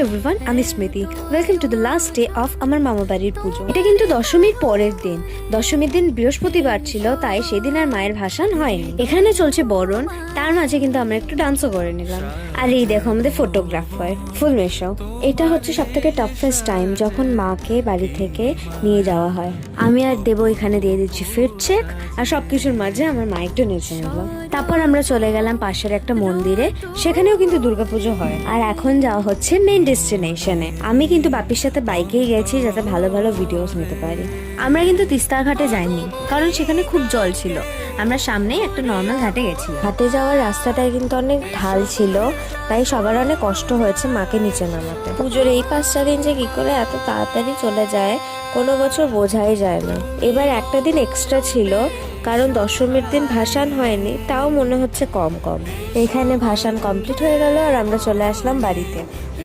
Everyone, আমি স্মৃতি। Welcome to the last day of আমার মামা বাড়ির পুজো। এটা কিন্তু দশমীর পরের দিন। দশমীর দিন বৃহস্পতিবার ছিল, তাই সেদিন আর মায়ের ভাসান হয়নি। এখানে চলছে বরণ, তার মাঝে কিন্তু আমরা একটু ডান্সও করে নিলাম। আর এই দেখো আমাদের ফটোগ্রাফার ফুল মেশো। এটা হচ্ছে সব থেকে টাফেস্ট টাইম, যখন মাকে বাড়ি থেকে নিয়ে যাওয়া হয়। আমি আর দেবো এখানে দিয়ে দিচ্ছি ফিট চেক, আর সবকিছুর মাঝে আমার মা একটু নেচে নেব। তারপর আমরা চলে গেলাম পাশের একটা মন্দিরে, সেখানেও কিন্তু দুর্গাপুজো হয়। আর এখন যাওয়া হচ্ছে মেইন ডেস্টিনেশনে। আমি কিন্তু বাপির সাথে বাইকেই গেছি, যাতে ভালো ভালো ভিডিওস নিতে পারি। আমরা কিন্তু তিস্তার ঘাটে যাইনি, কারণ সেখানে খুব জল ছিল। আমরা সামনেই একটা নর্মাল ঘাটে গেছি। ঘাটে যাওয়ার রাস্তাটায় কিন্তু অনেক ঢাল ছিল, তাই সবার অনেক কষ্ট হয়েছে মাকে নিচে নামাতে। পুজোর এই 5টা দিন যে কি করে এত তাড়াতাড়ি চলে যায় কোনো বছর বোঝাই যায় না। এবার একটা দিন এক্সট্রা ছিল, কারণ দশমীর দিন ভাসান হয়নি, তাও মনে হচ্ছে কম কম। এখানে ভাসান কমপ্লিট হয়ে গেল আর আমরা চলে আসলাম বাড়িতে।